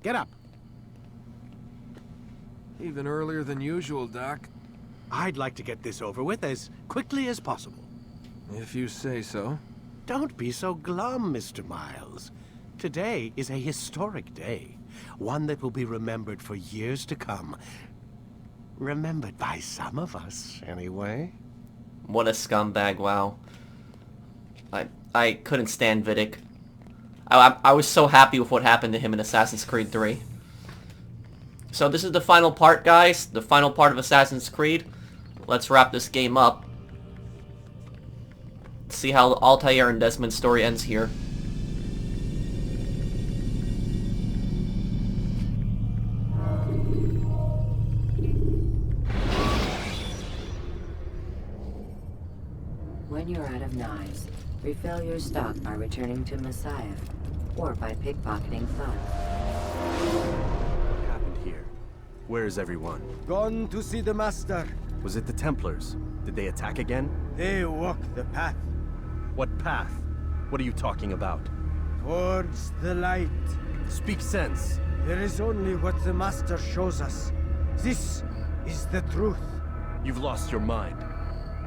Get up. Even earlier than usual, Doc. I'd like to get this over with as quickly as possible. If you say so. Don't be so glum, Mr. Miles. Today is a historic day. One that will be remembered for years to come. Remembered by some of us, anyway. What a scumbag, wow. I couldn't stand Vidic. I was so happy with what happened to him in Assassin's Creed 3. So this is the final part, guys. The final part of Assassin's Creed. Let's wrap this game up. See how Altair and Desmond's story ends here. When you're out of knives, refill your stock by returning to Messiah, or by pickpocketing funds. What happened here? Where is everyone? Gone to see the Master. Was it the Templars? Did they attack again? They walk the path What path? What are you talking about? towards the light. Speak sense. There is only what the Master shows us. This is the truth. You've lost your mind.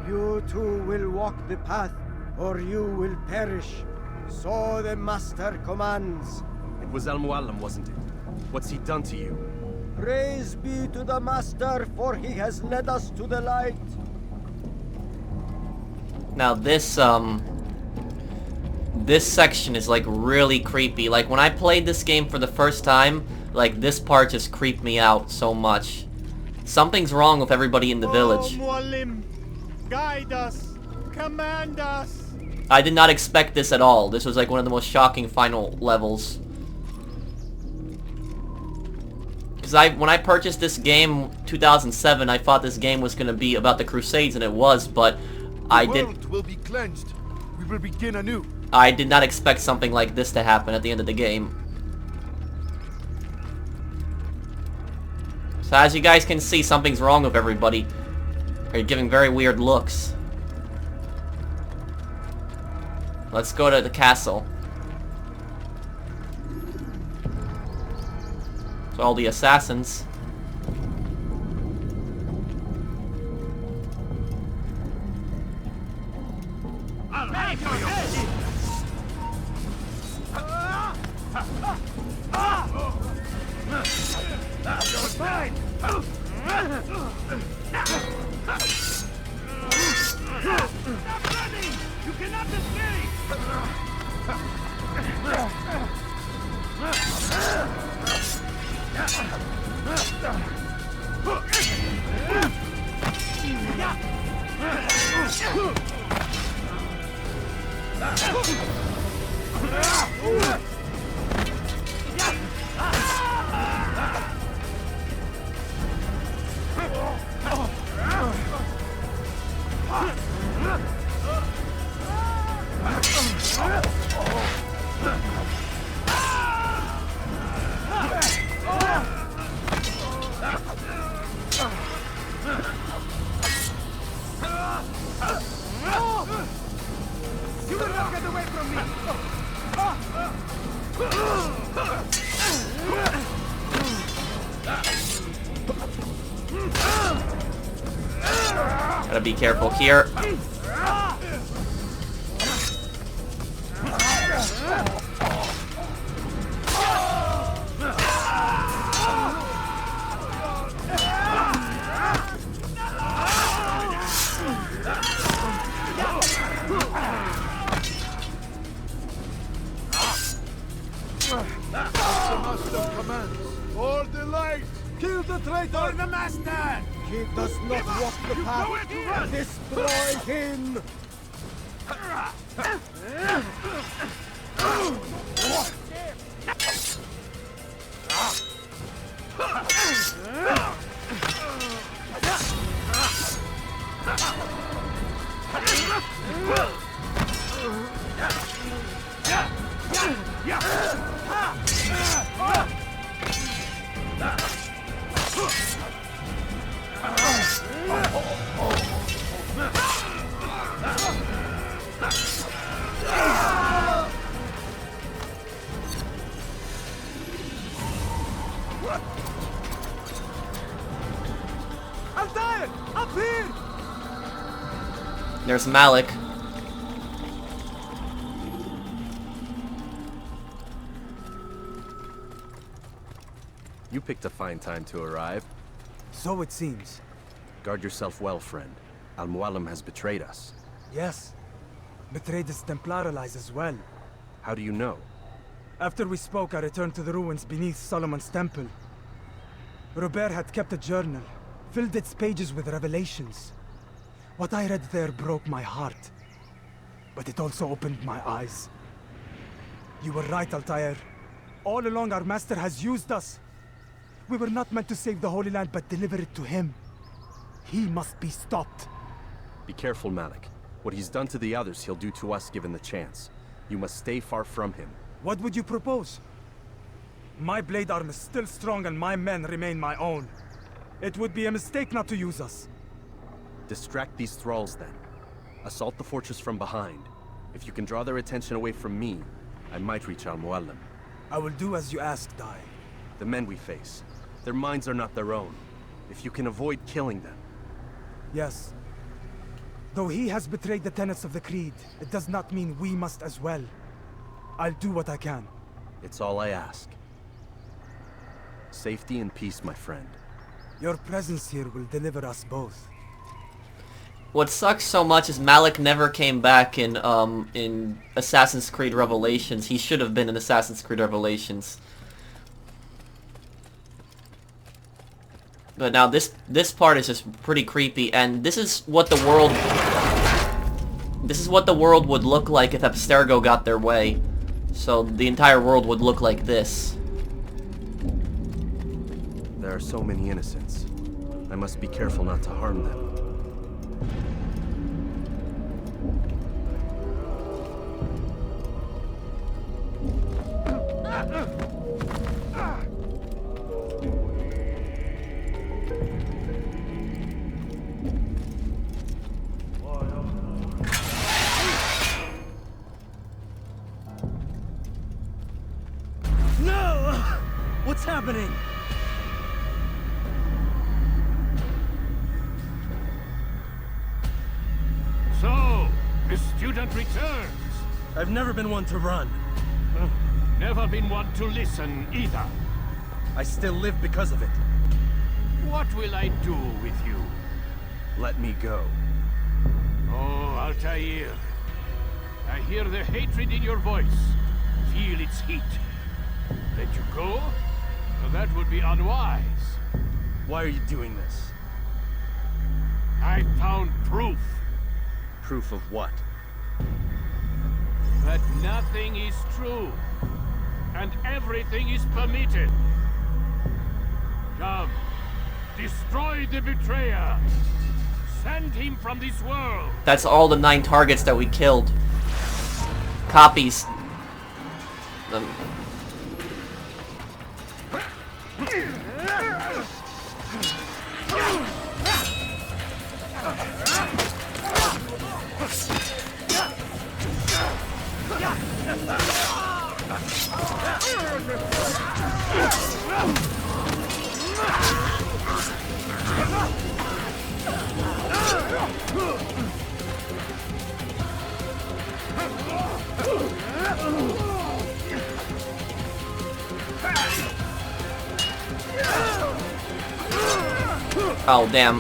You too will walk the path, or you will perish. So the Master commands. It was Mualim, wasn't it? What's he done to you? Praise be to the Master, for he has led us to the light. Now this section is like really creepy. Like when I played this game for the first time, like this part just creeped me out so much. Something's wrong with everybody in the village. Mualim, guide us, command us. I did not expect this at all. This was like one of the most shocking final levels. Because when I purchased this game 2007, I thought this game was going to be about the Crusades, and it was, but The world will be cleansed. We will begin anew. I did not expect something like this to happen at the end of the game. So as you guys can see, something's wrong with everybody. They're giving very weird looks. Let's go to the castle. So all the assassins. You cannot escape. You will not get away from me. Gotta be careful here. Master commands. For the light. Kill the traitor. For the Master. He does not walk the path. Destroy him. Altair! Up here! There's Malik. You picked a fine time to arrive. So it seems. Guard yourself well, friend. Mualim has betrayed us. Yes. Betrayed his Templar allies as well. How do you know? After we spoke, I returned to the ruins beneath Solomon's temple. Robert had kept a journal, filled its pages with revelations. What I read there broke my heart. But it also opened my eyes. You were right, Altair. All along our master has used us. We were not meant to save the Holy Land, but deliver it to him. He must be stopped. Be careful, Malik. What he's done to the others, he'll do to us given the chance. You must stay far from him. What would you propose? My blade arm is still strong and my men remain my own. It would be a mistake not to use us. Distract these thralls then. Assault the fortress from behind. If you can draw their attention away from me, I might reach Mualim. I will do as you asked, Dai. The men we face, their minds are not their own. If you can avoid killing them. Yes. Though he has betrayed the tenets of the Creed, it does not mean we must as well. I'll do what I can. It's all I ask. Safety and peace, my friend. Your presence here will deliver us both. What sucks so much is Malik never came back in Assassin's Creed Revelations. He should have been in Assassin's Creed Revelations. But now this part is just pretty creepy, and this is what the world would look like if Abstergo got their way. So the entire world would look like this. There are so many innocents. I must be careful not to harm them. No! What's happening? So, the student returns. I've never been one to run. Never been one to listen either. I still live because of it. What will I do with you? Let me go. Oh, Altair. I hear the hatred in your voice. Feel its heat. Let you go? Well, that would be unwise. Why are you doing this? I found proof Proof of what? that nothing is true. And everything is permitted. Come. Destroy the betrayer. Send him from this world. That's all the 9 targets that we killed. Copies. Oh, damn.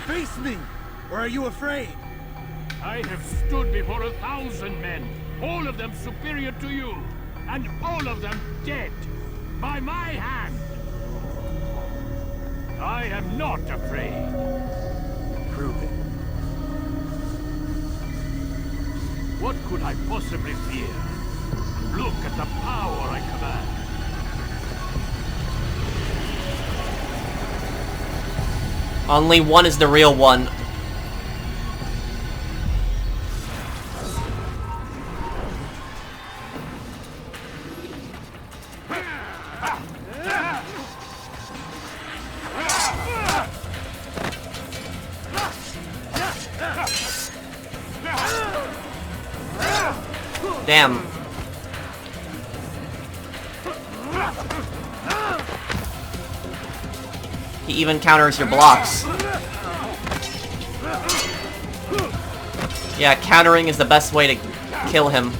Face me! Or are you afraid? I have stood before 1,000 men, all of them superior to you, and all of them dead, by my hand. I am not afraid. Prove it. What could I possibly fear? Look at the power I command. Only one is the real one. Damn. He even counters your blocks. Yeah, countering is the best way to kill him.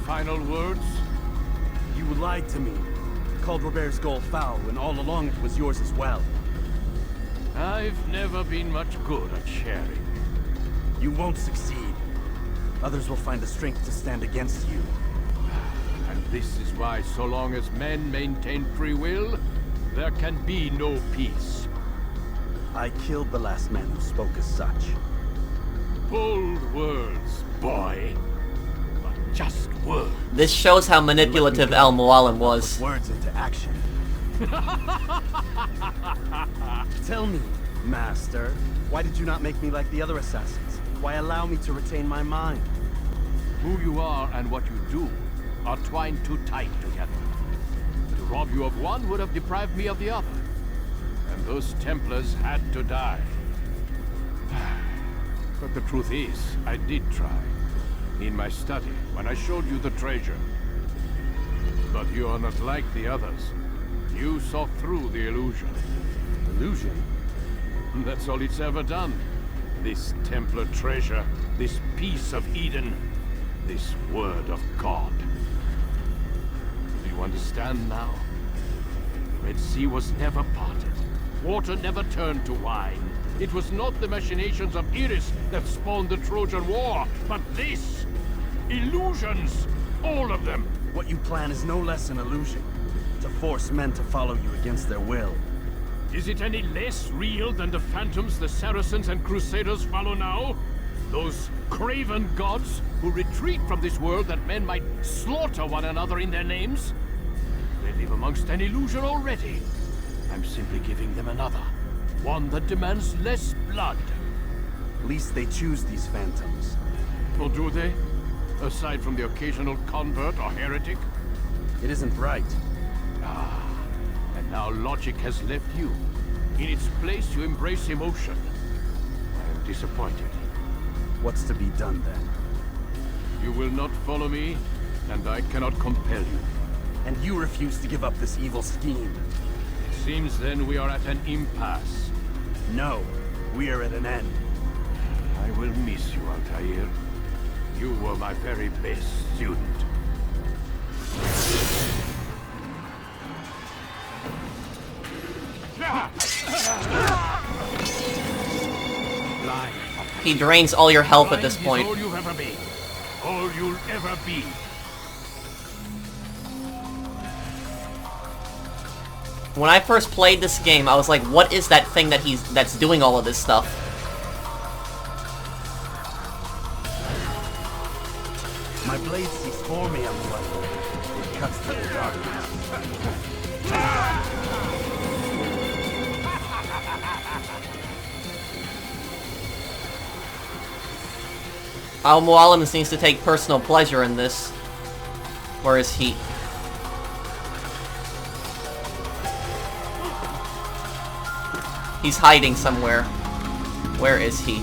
Final words? You lied to me. Called Robert's goal foul, when all along it was yours as well. I've never been much good at sharing. You won't succeed. Others will find the strength to stand against you. And this is why, so long as men maintain free will, there can be no peace. I killed the last man who spoke as such. Bold words, boy. Just words. This shows how manipulative El Mualim was. Words into action. Tell me, Master, why did you not make me like the other assassins? Why allow me to retain my mind? Who you are and what you do are twined too tight together. To rob you of one would have deprived me of the other. And those Templars had to die. But the truth is, I did try. In my study, when I showed you the treasure. But you are not like the others. You saw through the illusion. Illusion? That's all it's ever done. This Templar treasure, this piece of Eden, this word of God. Do you understand now? Red Sea was never parted. Water never turned to wine. It was not the machinations of Iris that spawned the Trojan War, but this! Illusions! All of them! What you plan is no less an illusion. To force men to follow you against their will. Is it any less real than the phantoms the Saracens and Crusaders follow now? Those craven gods who retreat from this world that men might slaughter one another in their names? They live amongst an illusion already. I'm simply giving them another. One that demands less blood. At least they choose these phantoms. Or do they? Aside from the occasional convert or heretic? It isn't right. Ah, and now logic has left you. In its place, you embrace emotion. I am disappointed. What's to be done then? You will not follow me, and I cannot compel you. And you refuse to give up this evil scheme. It seems then we are at an impasse. No, we are at an end. I will miss you, Altair. You were my very best student. He drains all your health at this point. All you've ever been. All you'll ever be. When I first played this game, I was like, what is that thing that's doing all of this stuff? My blade sees for me, I'm wondering. It cuts through the darkness. Al Mualim seems to take personal pleasure in this. Where is he? He's hiding somewhere. Where is he?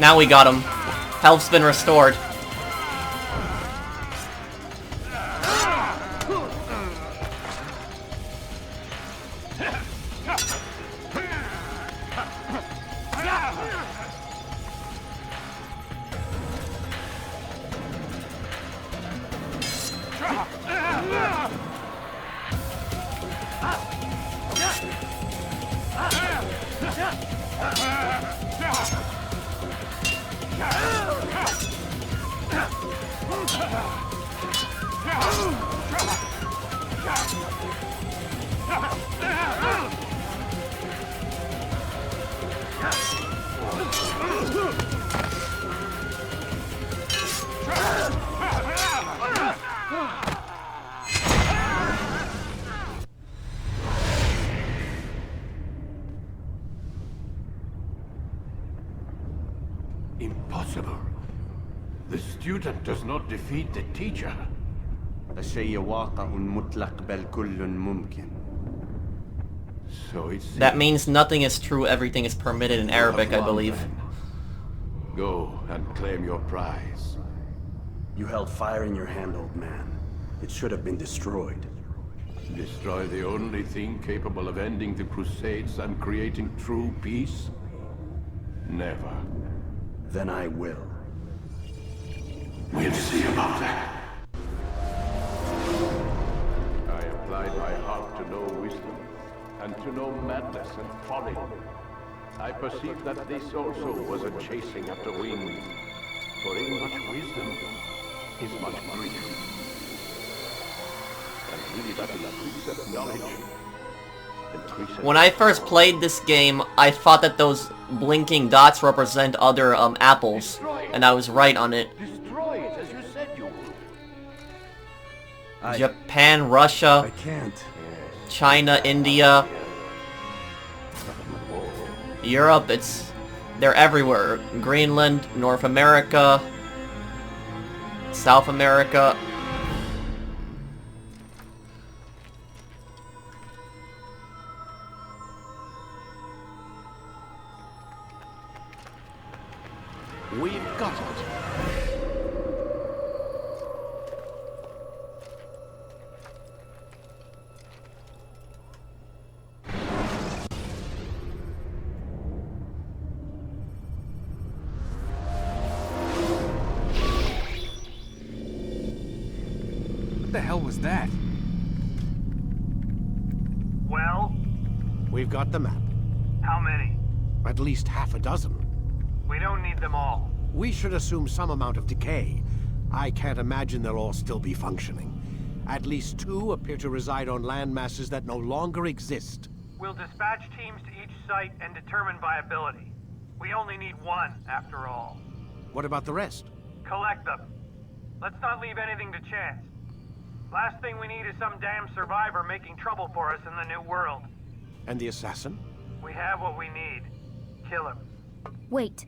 Now we got him. Health's been restored. Impossible. The student does not defeat the teacher. الشيء واقع مطلق بل كل ممكن. So it seems. That means nothing is true, everything is permitted in Arabic, I believe. Go and claim your prize. You held fire in your hand, old man. It should have been destroyed. Destroy the only thing capable of ending the Crusades and creating true peace? Never. Then I will. We'll see about that. I applied my heart to know wisdom, and to know madness and folly. I perceived that this also was a chasing after wind. For in much wisdom is much grief. And really that is a precept knowledge. When I first played this game, I thought that those blinking dots represent other apples, and I was right on it. Destroy it as you said you would. Japan, Russia, I can't. China, India, Europe, they're everywhere. Greenland, North America, South America. We've got it. What the hell was that? Well, We've got the map. how many? At least half a dozen. We don't need them all. We should assume some amount of decay. I can't imagine they'll all still be functioning. At least 2 appear to reside on land masses that no longer exist. We'll dispatch teams to each site and determine viability. We only need 1, after all. What about the rest? Collect them. Let's not leave anything to chance. Last thing we need is some damn survivor making trouble for us in the new world. And the assassin? We have what we need. Kill him. Wait.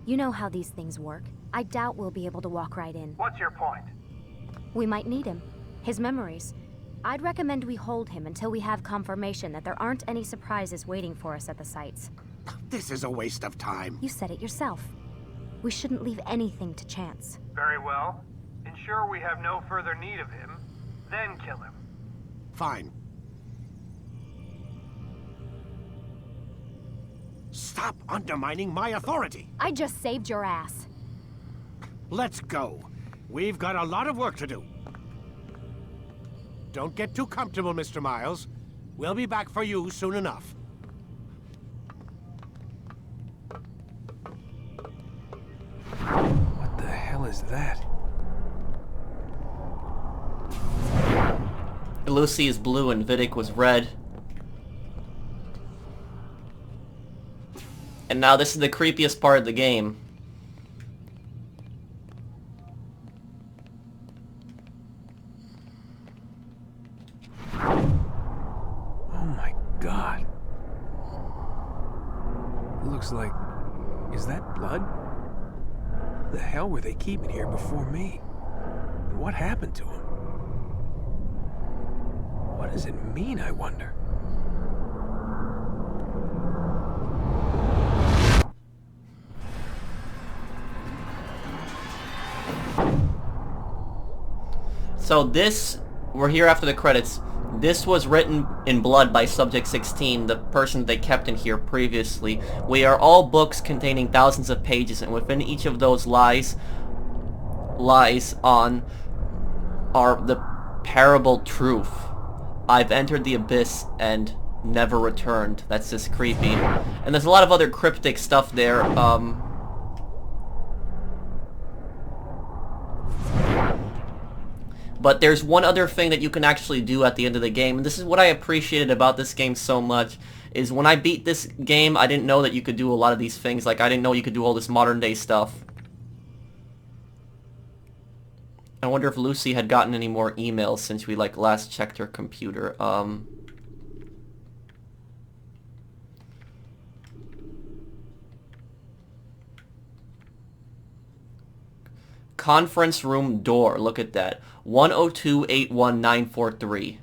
You know how these things work. I doubt we'll be able to walk right in. What's your point? We might need him. His memories. I'd recommend we hold him until we have confirmation that there aren't any surprises waiting for us at the sites. This is a waste of time. You said it yourself. We shouldn't leave anything to chance. Very well. Ensure we have no further need of him, then kill him. Fine. Stop undermining my authority! I just saved your ass. Let's go. We've got a lot of work to do. Don't get too comfortable, Mr. Miles. We'll be back for you soon enough. What the hell is that? Lucy is blue and Vidic was red. And now this is the creepiest part of the game. Oh my god. Looks like... Is that blood? The hell were they keeping here before me? And what happened to him? What does it mean, I wonder? So this, we're here after the credits. This was written in blood by Subject 16, the person they kept in here previously. We are all books containing thousands of pages, and within each of those lies on are the parable truth. I've entered the abyss and never returned. That's just creepy. And there's a lot of other cryptic stuff there. But there's one other thing that you can actually do at the end of the game, and this is what I appreciated about this game so much, is when I beat this game, I didn't know that you could do a lot of these things. Like, I didn't know you could do all this modern day stuff. I wonder if Lucy had gotten any more emails since we, like, last checked her computer. Conference room door, look at that. 102-81943.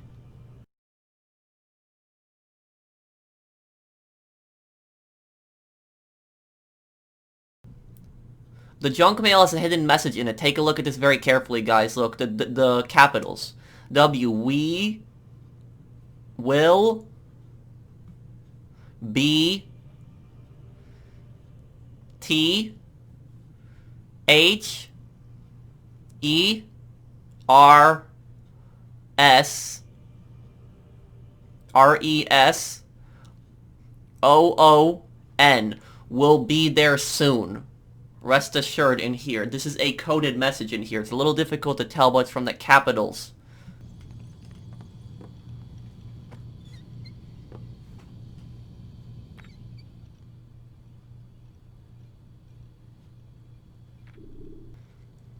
The junk mail has a hidden message in it. Take a look at this very carefully, guys. Look, the capitals. W, we will be T H E R S O N will be there soon. Rest assured in here. This is a coded message in here. It's a little difficult to tell, but it's from the capitals.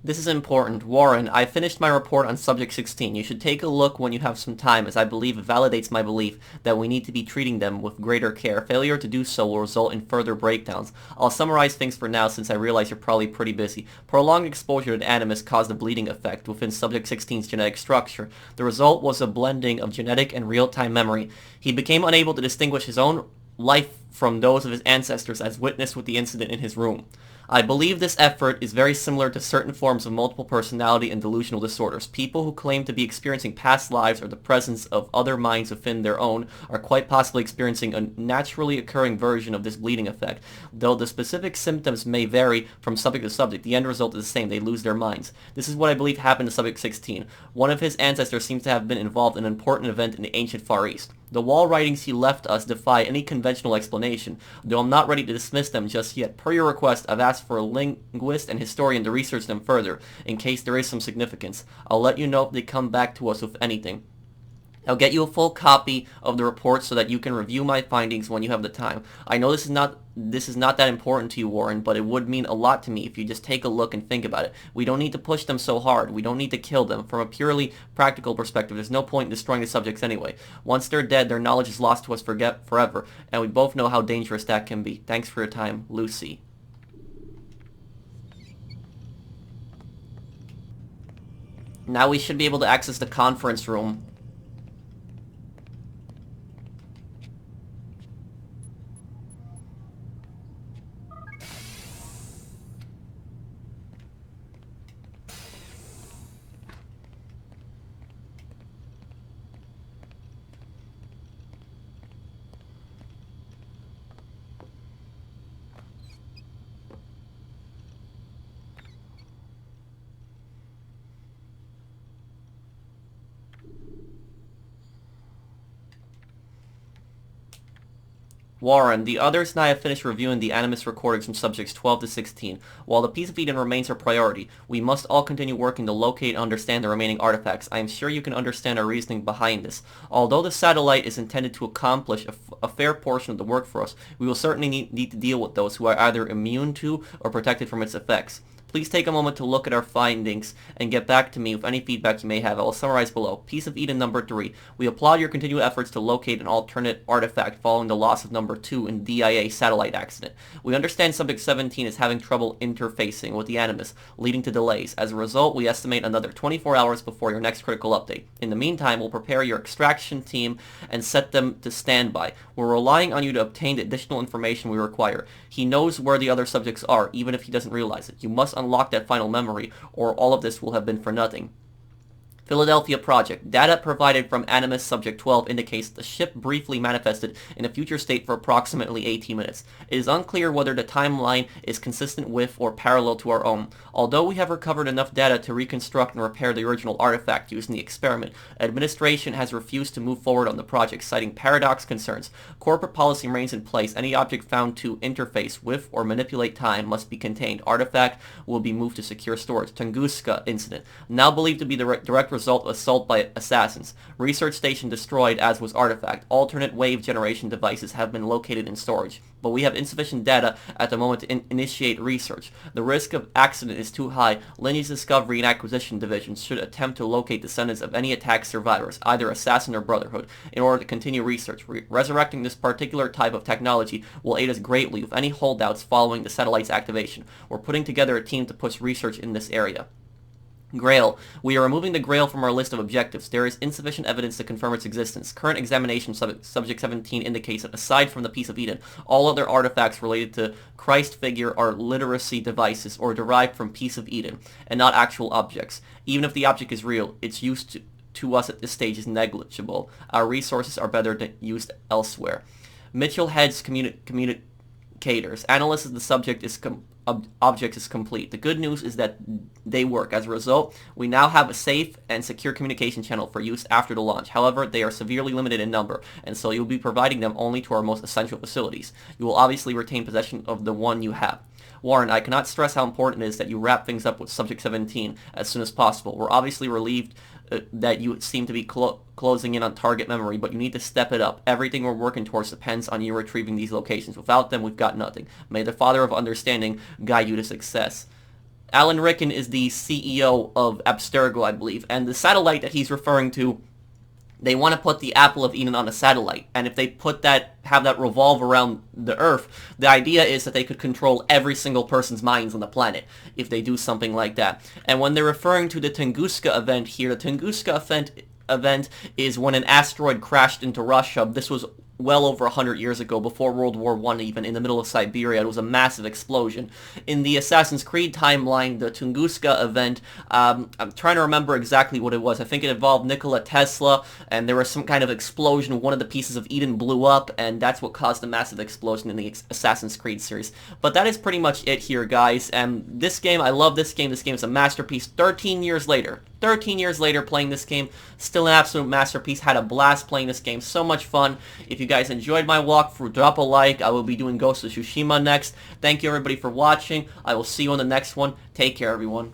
This is important. Warren, I finished my report on Subject 16. You should take a look when you have some time, as I believe it validates my belief that we need to be treating them with greater care. Failure to do so will result in further breakdowns. I'll summarize things for now, since I realize you're probably pretty busy. Prolonged exposure to Animus caused a bleeding effect within Subject 16's genetic structure. The result was a blending of genetic and real-time memory. He became unable to distinguish his own life from those of his ancestors, as witnessed with the incident in his room. I believe this effort is very similar to certain forms of multiple personality and delusional disorders. People who claim to be experiencing past lives or the presence of other minds within their own are quite possibly experiencing a naturally occurring version of this bleeding effect. Though the specific symptoms may vary from subject to subject, the end result is the same. They lose their minds. This is what I believe happened to Subject 16. One of his ancestors seems to have been involved in an important event in the ancient Far East. The wall writings he left us defy any conventional explanation, though I'm not ready to dismiss them just yet. Per your request, I've asked for a linguist and historian to research them further, in case there is some significance. I'll let you know if they come back to us with anything. I'll get you a full copy of the report so that you can review my findings when you have the time. I know this is not that important to you, Warren, but it would mean a lot to me if you just take a look and think about it. We don't need to push them so hard. We don't need to kill them. From a purely practical perspective, there's no point in destroying the subjects anyway. Once they're dead, their knowledge is lost to us forever, and we both know how dangerous that can be. Thanks for your time, Lucy. Now we should be able to access the conference room. Warren, the others and I have finished reviewing the Animus recordings from subjects 12 to 16. While the Piece of Eden remains our priority, we must all continue working to locate and understand the remaining artifacts. I am sure you can understand our reasoning behind this. Although the satellite is intended to accomplish a fair portion of the work for us, we will certainly need to deal with those who are either immune to or protected from its effects. Please take a moment to look at our findings and get back to me with any feedback you may have. I will summarize below. Piece of Eden number 3. We applaud your continued efforts to locate an alternate artifact following the loss of number 2 in DIA satellite accident. We understand Subject 17 is having trouble interfacing with the Animus, leading to delays. As a result, we estimate another 24 hours before your next critical update. In the meantime, we'll prepare your extraction team and set them to standby. We're relying on you to obtain the additional information we require. He knows where the other subjects are, even if he doesn't realize it. You must unlock that final memory, or all of this will have been for nothing. Philadelphia Project. Data provided from Animus Subject 12 indicates the ship briefly manifested in a future state for approximately 18 minutes. It is unclear whether the timeline is consistent with or parallel to our own. Although we have recovered enough data to reconstruct and repair the original artifact used in the experiment, administration has refused to move forward on the project, citing paradox concerns. Corporate policy remains in place. Any object found to interface with or manipulate time must be contained. Artifact will be moved to secure storage. Tunguska incident. Now believed to be the direct result of assault by assassins. Research station destroyed, as was artifact. Alternate wave generation devices have been located in storage, but we have insufficient data at the moment to initiate research. The risk of accident is too high. Lineage Discovery and Acquisition Divisions should attempt to locate descendants of any attack survivors, either Assassin or Brotherhood, in order to continue research. Resurrecting this particular type of technology will aid us greatly with any holdouts following the satellite's activation. We're putting together a team to push research in this area. Grail. We are removing the Grail from our list of objectives. There is insufficient evidence to confirm its existence. Current examination Subject 17 indicates that aside from the Piece of Eden, all other artifacts related to Christ figure are literacy devices or derived from Piece of Eden, and not actual objects. Even if the object is real, its use to us at this stage is negligible. Our resources are better used elsewhere. Mitchell heads communicators. Analysis of the subject is object is complete. The good news is that they work. As a result, we now have a safe and secure communication channel for use after the launch. However, they are severely limited in number, and so you'll be providing them only to our most essential facilities. You will obviously retain possession of the one you have. Warren, I cannot stress how important it is that you wrap things up with Subject 17 as soon as possible. We're obviously relieved that you seem to be closing in on target memory, but you need to step it up. Everything we're working towards depends on you retrieving these locations. Without them, we've got nothing. May the Father of Understanding guide you to success. Alan Rickon is the CEO of Abstergo, I believe, and the satellite that he's referring to, they want to put the Apple of Eden on a satellite, and if they have that revolve around the Earth, the idea is that they could control every single person's minds on the planet if they do something like that. And when they're referring to the Tunguska event here, the Tunguska event is when an asteroid crashed into Russia. This was well over 100 years ago, before World War I even, in the middle of Siberia. It was a massive explosion. In the Assassin's Creed timeline, the Tunguska event, I'm trying to remember exactly what it was. I think it involved Nikola Tesla, and there was some kind of explosion. One of the pieces of Eden blew up, and that's what caused the massive explosion in the Assassin's Creed series. But that is pretty much it here, guys. And this game, I love this game. This game is a masterpiece. 13 years later playing this game, still an absolute masterpiece. Had a blast playing this game. So much fun. If you guys enjoyed my walkthrough, drop a like. I will be doing Ghost of Tsushima next. Thank you everybody for watching. I will see you on the next one. Take care, everyone.